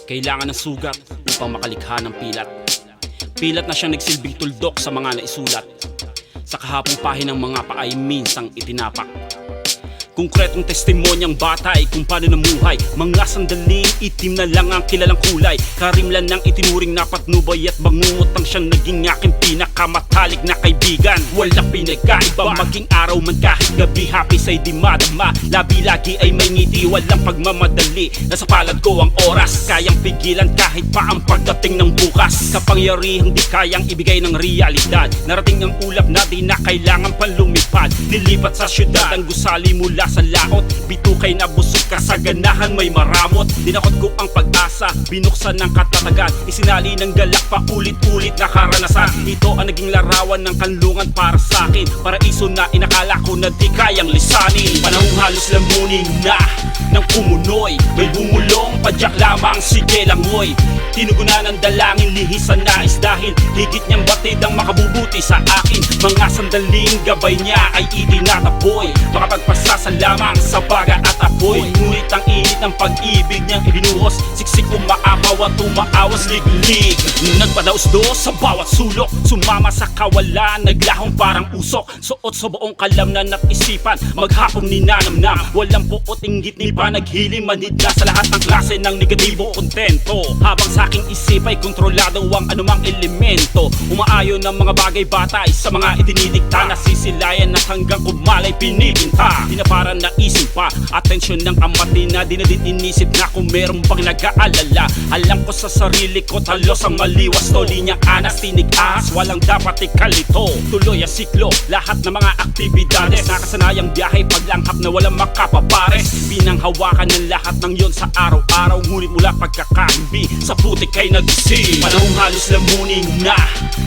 Kailangan ng sugat upang makalikha ng pilat. Pilat na siyang nagsilbing tuldok sa mga naisulat. Sa kahapong pahinang mga paay minsang itinapak. Konkretong testimonyang batay kung paano namuhay. Mga sandaling itim na lang ang kilalang kulay. Karimlan ng itinuring na patnubay at bangungutang siyang naging aking pinakamatalik na kaibigan. Walang pinagkaiba, maging araw man kahit gabi, happy sa'y di madama. Labi lagi ay may ngiti, walang pagmamadali. Nasa palad ko ang oras, kayang pigilan kahit pa ang pagdating ng bukas. Kapangyarihang di kayang ibigay ng realidad. Narating ang ulap na di na kailangan pang lumipad. Nilipat sa syudad ang gusali mula sa laot. Bitukay na busog kasaganahan may maramot. Dinakot ko ang pag-asa, binuksan ng katatagan. Isinali ng galak pa ulit-ulit na karanasan. Ito ang naging larawan ng kanlungan para sa akin. Paraiso na inakala ko na di kayang lisanin. Panahong halos lamunin na ng kumunoy. May bumulong, padyak lamang, sige langoy. Tinugunan ng dalangin, lihis sa nais dahil higit niyang batid ang makabubuti sa akin. Mga sandaling gabay niya ay itinataboy. Makapagpasasa lamang sa baga at apoy. Ngunit ang init ng pag-ibig niyang ibinuhos. Siksik umaapaw at umaawas liglig. Nagpadaos-dos sa bawat sulok. Sumama sa kawalan, naglahong parang usok. Suot sa buong kalamnan at isipan, maghapong ninanamnam. Walang puot inggit ni panaghiling, manhid na sa lahat ng klase ng negatibo kontento. Habang sa aking isip ay kontrolado ang anumang elemento. Umaayon ng mga bagay batay sa mga itinidikta. Nasisilayan at hanggang kumalay pinipinta. Pinaparan na isip pa, atensyon ng amati na di na din inisip na kung meron bang nag-aalala. Alam ko sa sarili ko talos ang maliwas to. Linyang anas, tinig ahas, walang dapat ikalito. Tuloy ang siklo, lahat ng mga aktibidades. Nakasanayang biyahe, paglanghap na walang makapapares. Pinanghawakan ng lahat ng yon sa araw-araw. Ngunit mula pagkakaimbi, sa putik ay nagising. Panahong halos lamunin na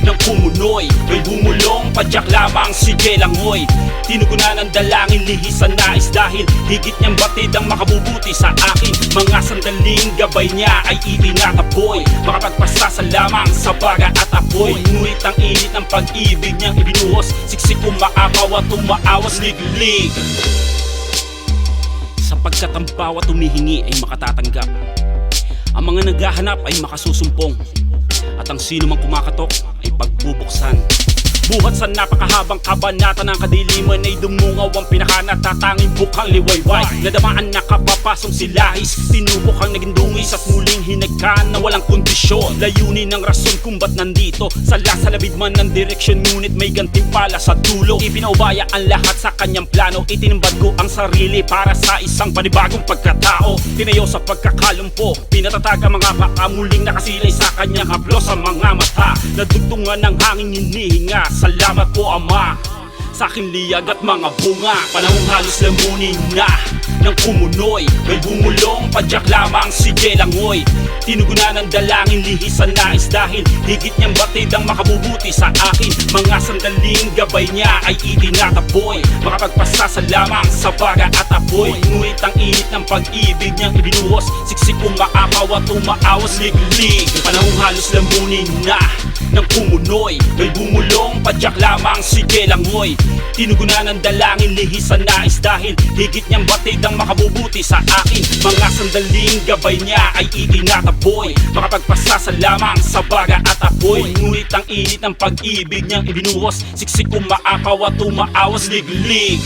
ng kumunoy. May bumulong, padyak lamang, sige langoy. Tinugunan ng dalangin, lihis sa nais dahil higit niyang batid ang makabubuti sa akin. Mga sandaling gabay niya ay itinataboy. Makapagpasasa lamang sa baga at apoy. Ngunit ang init ng pag-ibig niyang ibinuhos. Siksik umaapaw at umaawas liglig. Sapagkat ang bawat humihingi ay makatatanggap. Ang mga naghahanap ay makasusumpong. At ang sino mang kumakatok ay pagbubuksan. Buhat sa napakahabang kabanata ng kadiliman ay dumungaw ang pinakanatatanging bukang liwayway. Nadamaan na kapapasong silahis, tinubok ang naging dungis at muling hinagkaan na walang kondisyon. Layunin ng rason kung ba't nandito, sala sa labid man ng direksyon, ngunit may gantimpala sa dulo. Ipinaubaya ang lahat sa kanyang plano, itinimbad ko ang sarili para sa isang panibagong pagkatao. Tinayo sa pagkakalumpo, pinatatag ang mga paa, muling nakasilay sa kanyang haplos sa mga mata. Nadugtungan ng hanging hinihinga, salamat po Ama sa aking liyag at mga bunga. Panahong halos lamunin na ng kumunoy. May bumulong, padyak lamang, sige langoy. Tinugunan ng dalangin, lihis sa nais dahil higit niyang batid ang makabubuti sa akin. Mga sandaling gabay niya ay itinataboy. Makapagpasasa lamang sa baga at apoy. Ngunit ang init ng pag-ibig niyang ibinuhos. Siksik umaapaw at umaawas liglig. Panahong halos lamunin na ng kumunoy. May bumulong, padyak lamang, sige langoy. Tinugunan ng dalangin, lihis sa nais dahil higit niyang batid ang makabubuti sa akin. Mga sandaling gabay niya ay itinataboy. Makapagpasasa lamang sa baga at apoy. Ngunit ang init ng pag-ibig niyang ibinuhos. Siksik umaapaw at umaawas liglig.